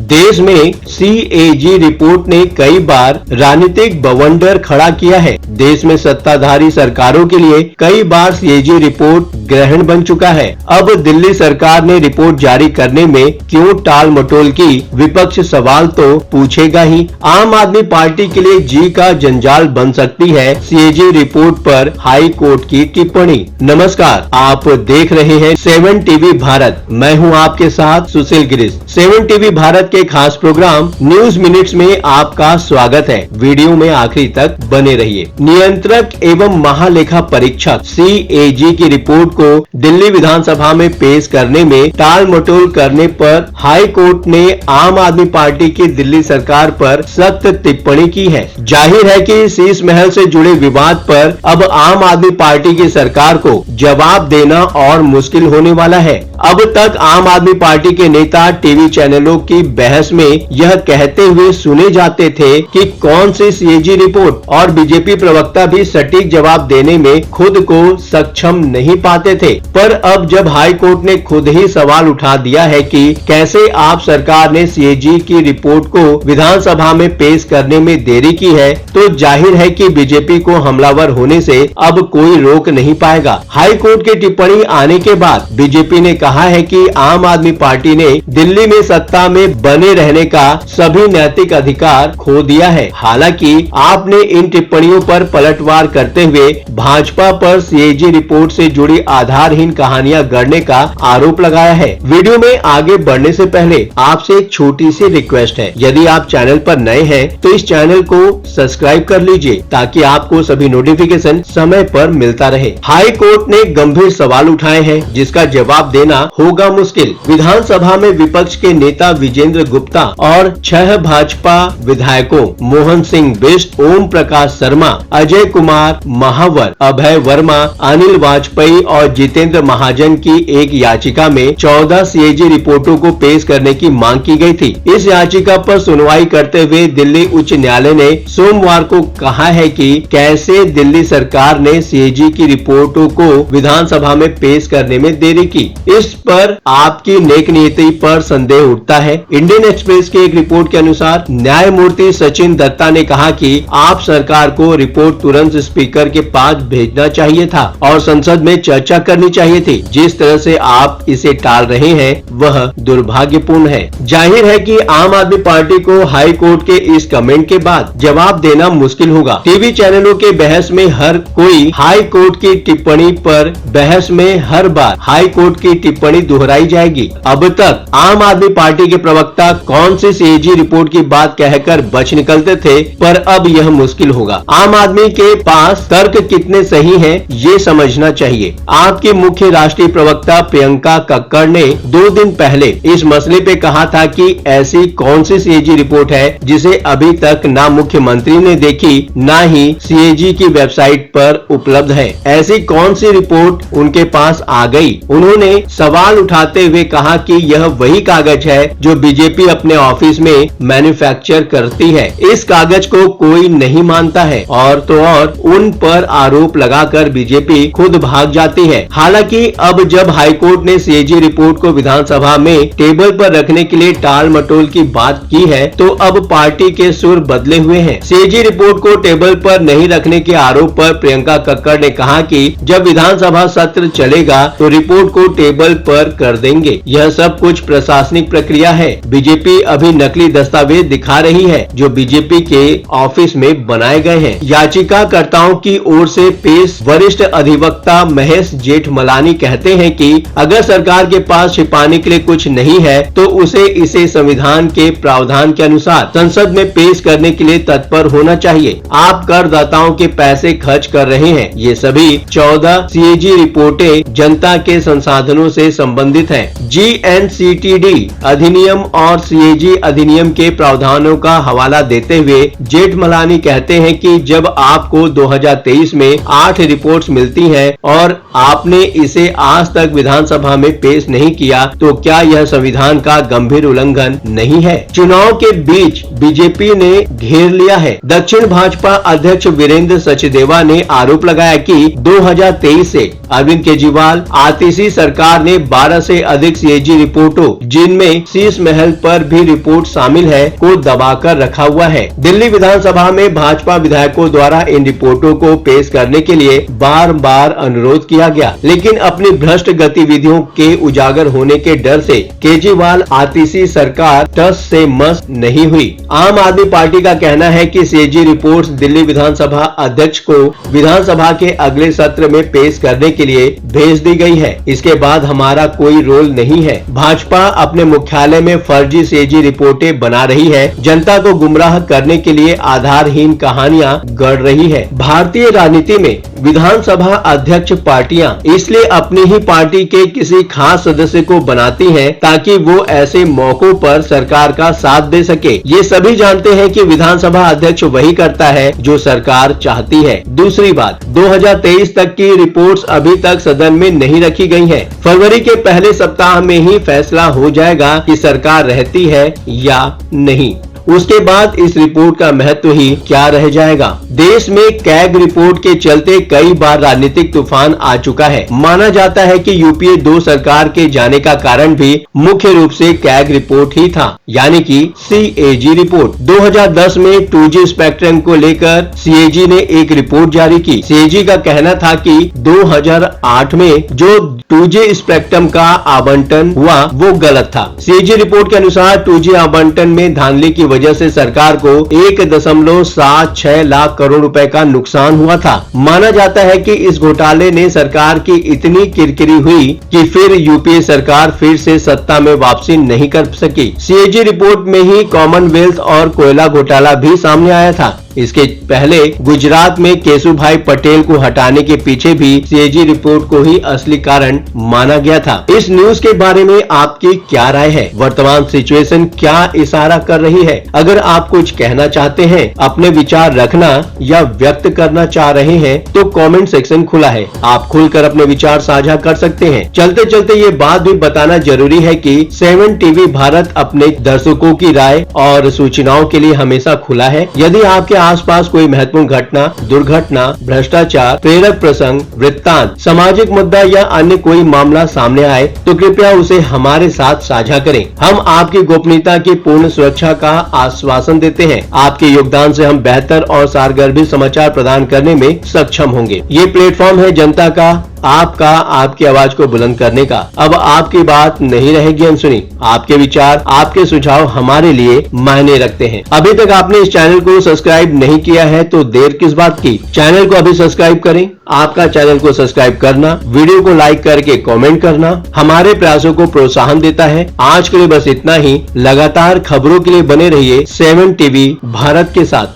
देश में CAG report ने कई बार राजनीतिक बवंडर खड़ा किया है। देश में सत्ताधारी सरकारों के लिए कई बार सीएजी रिपोर्ट ग्रहण बन चुका है। अब दिल्ली सरकार ने रिपोर्ट जारी करने में क्यों टाल मटोल की, विपक्ष सवाल तो पूछेगा ही। आम आदमी पार्टी के लिए जी का जंजाल बन सकती है सीएजी रिपोर्ट पर हाई कोर्ट की टिप्पणी। नमस्कार, आप देख रहे हैं 7 टीवी भारत। मैं हूं आपके साथ सुशील गिरीश। 7 टीवी भारत के खास प्रोग्राम न्यूज मिनट्स में आपका स्वागत है। वीडियो में आखिरी तक बने रहिए। नियंत्रक एवं महालेखा परीक्षक सीएजी की रिपोर्ट को दिल्ली विधानसभा में पेश करने में टाल मटोल करने पर हाई कोर्ट ने आम आदमी पार्टी की दिल्ली सरकार पर सख्त टिप्पणी की है। जाहिर है कि शीश महल से जुड़े विवाद पर अब आम आदमी पार्टी की सरकार को जवाब देना और मुश्किल होने वाला है। अब तक आम आदमी पार्टी के नेता टीवी चैनलों की बहस में यह कहते हुए सुने जाते थे कि कौन सी सीएजी रिपोर्ट, और बीजेपी प्रवक्ता भी सटीक जवाब देने में खुद को सक्षम नहीं पाते थे। पर अब जब हाई कोर्ट ने खुद ही सवाल उठा दिया है कि कैसे आप सरकार ने सीएजी की रिपोर्ट को विधानसभा में पेश करने में देरी की है, तो जाहिर है कि बीजेपी को हमलावर होने से अब कोई रोक नहीं पाएगा। हाई कोर्ट की टिप्पणी आने के बाद बीजेपी ने कहा है कि आम आदमी पार्टी ने दिल्ली में सत्ता में बने रहने का सभी नैतिक अधिकार खो दिया है। हालांकि आपने इन टिप्पणियों पर पलटवार करते हुए भाजपा पर सीएजी रिपोर्ट से जुड़ी आधारहीन कहानियां गढ़ने का आरोप लगाया है। वीडियो में आगे बढ़ने से पहले आपसे एक छोटी सी रिक्वेस्ट है, यदि आप चैनल पर नए हैं तो इस चैनल को सब्सक्राइब कर लीजिए ताकि आपको सभी नोटिफिकेशन समय पर मिलता रहे। हाई कोर्ट ने गंभीर सवाल उठाए हैं जिसका जवाब देना होगा मुश्किल। विधानसभा में विपक्ष के नेता विजेंद्र गुप्ता और 6 भाजपा विधायकों मोहन सिंह बिष्ट, ओम प्रकाश शर्मा, अजय कुमार महावर, अभय वर्मा, अनिल वाजपेयी और जितेंद्र महाजन की एक याचिका में 14 सीएजी रिपोर्टों को पेश करने की मांग की गई थी। इस याचिका पर सुनवाई करते हुए दिल्ली उच्च न्यायालय ने सोमवार को कहा है कि कैसे दिल्ली सरकार ने सीएजी की रिपोर्टों को विधानसभा में पेश करने में देरी की। इस पर आपकी नेक नीति पर संदेह उठता है। इंडियन एक्सप्रेस की एक रिपोर्ट के अनुसार न्यायमूर्ति सचिन दत्ता ने कहा कि आप सरकार को रिपोर्ट तुरंत स्पीकर के पास भेजना चाहिए था और संसद में चर्चा करनी चाहिए थी। जिस तरह से आप इसे टाल रहे हैं वह दुर्भाग्यपूर्ण है। जाहिर है कि आम आदमी पार्टी को हाई कोर्ट के इस कमेंट के बाद जवाब देना मुश्किल होगा। टीवी चैनलों के बहस में हर कोई हाई कोर्ट की टिप्पणी पर बहस में हर बार हाई कोर्ट की टिप्पणी दोहराई जाएगी। अब तक आम आदमी पार्टी के प्रवक्ता कौन सी सीएजी रिपोर्ट की बात कहकर बच निकलते थे, पर अब यह मुश्किल होगा। आम आदमी के पास तर्क कितने सही हैं, ये समझना चाहिए। आपकी मुख्य राष्ट्रीय प्रवक्ता प्रियंका कक्कड़ ने 2 दिन पहले इस मसले पे कहा था कि ऐसी कौन सी सीएजी रिपोर्ट है जिसे अभी तक ना मुख्यमंत्री ने देखी ना ही सीएजी की वेबसाइट पर उपलब्ध है। ऐसी कौन सी रिपोर्ट उनके पास आ गई? उन्होंने सवाल उठाते हुए कहा कि यह वही कागज है जो बीजेपी अपने ऑफिस में मैन्युफैक्चर करती है। इस कागज को कोई नहीं मानता है और तो और उन पर आरोप लगाकर बीजेपी खुद भाग जाती है। हालांकि अब जब हाईकोर्ट ने सीएजी रिपोर्ट को विधानसभा में टेबल पर रखने के लिए टाल मटोल की बात की है तो अब पार्टी के सुर बदले हुए हैं। सीएजी रिपोर्ट को टेबल पर नहीं रखने के आरोप पर प्रियंका कक्कड़ ने कहा कि जब विधानसभा सत्र चलेगा तो रिपोर्ट को टेबल पर कर देंगे। यह सब कुछ प्रशासनिक प्रक्रिया है। बीजेपी अभी नकली दस्तावेज दिखा रही है जो बीजेपी के ऑफिस में बनाए गए हैं। याचिकाकर्ताओं की ओर से पेश वरिष्ठ अधिवक्ता महेश जेठमलानी कहते हैं कि अगर सरकार के पास छिपाने के लिए कुछ नहीं है तो उसे इसे संविधान के प्रावधान के अनुसार संसद में पेश करने के लिए तत्पर होना चाहिए। आप करदाताओं के पैसे खर्च कर रहे हैं। ये सभी 14 सीएजी रिपोर्टें जनता के संसाधनों से संबंधित हैं। जीएनसीटीडी अधिनियम और सीएजी अधिनियम के प्रावधानों का हवाला देते हुए जेठमलानी कहते हैं कि जब आपको 2023 में 8 रिपोर्ट्स मिलती हैं और आपने इसे आज तक विधानसभा में पेश नहीं किया तो क्या यह संविधान का गंभीर उल्लंघन नहीं है? चुनाव के बीच बीजेपी ने घेर लिया है। दक्षिण भाजपा अध्यक्ष वीरेंद्र सचदेवा ने आरोप लगाया कि 2023 से अरविंद केजरीवाल आतिशी सरकार ने 12 से अधिक सीएजी रिपोर्टों जिनमें शीश महल पर भी रिपोर्ट शामिल है को दबाकर रखा हुआ है। दिल्ली विधानसभा में भाजपा विधायकों द्वारा इन रिपोर्टों को पेश करने के लिए बार बार अनुरोध किया गया, लेकिन अपनी भ्रष्ट गतिविधियों के उजागर होने के डर से केजरीवाल आतिशी सरकार टस से मस नहीं हुई। आम आदमी पार्टी का कहना है कि सीएजी रिपोर्ट्स दिल्ली विधानसभा अध्यक्ष को विधानसभा के अगले सत्र में पेश करने के लिए भेज दी गई है। इसके बाद हमारा कोई रोल नहीं है। भाजपा अपने मुख्यालय में फर्जी सीएजी रिपोर्टें बना रही है, जनता को गुमराह करने के लिए आधारहीन कहानियां गढ़ रही है। भारतीय राजनीति में विधानसभा अध्यक्ष पार्टियां इसलिए अपनी ही पार्टी के किसी खास सदस्य को बनाती हैं ताकि वो ऐसे मौकों पर सरकार का साथ दे सके। ये सभी जानते हैं कि विधानसभा अध्यक्ष वही करता है जो सरकार चाहती है। दूसरी बात, 2023 तक की रिपोर्ट्स अभी तक सदन में नहीं रखी गई हैं। फरवरी के पहले सप्ताह में ही फैसला हो जाएगा कि सरकार रहती है या नहीं। उसके बाद इस रिपोर्ट का महत्व ही क्या रह जाएगा। देश में कैग रिपोर्ट के चलते कई बार राजनीतिक तूफान आ चुका है। माना जाता है कि यूपीए 2 सरकार के जाने का कारण भी मुख्य रूप से कैग रिपोर्ट ही था, यानी कि सीएजी रिपोर्ट। 2010 में 2G स्पेक्ट्रम को लेकर सीएजी ने एक रिपोर्ट जारी की। सीएजी का कहना था कि 2008 में जो 2G स्पेक्ट्रम का आवंटन हुआ वो गलत था। सीएजी रिपोर्ट के अनुसार 2G आवंटन में धांधली की वजह से सरकार को 1.76 लाख करोड़ रुपए का नुकसान हुआ था। माना जाता है कि इस घोटाले ने सरकार की इतनी किरकिरी हुई कि फिर यूपीए सरकार फिर से सत्ता में वापसी नहीं कर सकी। सीएजी रिपोर्ट में ही कॉमनवेल्थ और कोयला घोटाला भी सामने आया था। इसके पहले गुजरात में केशुभाई पटेल को हटाने के पीछे भी सीएजी रिपोर्ट को ही असली कारण माना गया था। इस न्यूज के बारे में आपकी क्या राय है? वर्तमान सिचुएशन क्या इशारा कर रही है? अगर आप कुछ कहना चाहते हैं, अपने विचार रखना या व्यक्त करना चाह रहे हैं तो कमेंट सेक्शन खुला है। आप खुलकर अपने विचार साझा कर सकते हैं। चलते चलते ये बात भी बताना जरूरी है कि 7 टीवी भारत अपने दर्शकों की राय और सूचनाओं के लिए हमेशा खुला है। यदि आपके आसपास कोई महत्वपूर्ण घटना, दुर्घटना, भ्रष्टाचार, प्रेरक प्रसंग, वृत्तांत, सामाजिक मुद्दा या अन्य कोई मामला सामने आए तो कृपया उसे हमारे साथ साझा करें। हम आपकी गोपनीयता की पूर्ण सुरक्षा का आश्वासन देते हैं। आपके योगदान से हम बेहतर और सारगर्भित समाचार प्रदान करने में सक्षम होंगे। ये प्लेटफॉर्म है जनता का, आपका, आपकी आवाज को बुलंद करने का। अब आपकी बात नहीं रहेगी अनसुनी। आपके विचार, आपके सुझाव हमारे लिए मायने रखते हैं। अभी तक आपने इस चैनल को सब्सक्राइब नहीं किया है तो देर किस बात की? चैनल को अभी सब्सक्राइब करें। आपका चैनल को सब्सक्राइब करना, वीडियो को लाइक करके कमेंट करना हमारे प्रयासों को प्रोत्साहन देता है। आज के लिए बस इतना ही। लगातार खबरों के लिए बने रहिए 7 टीवी भारत के साथ।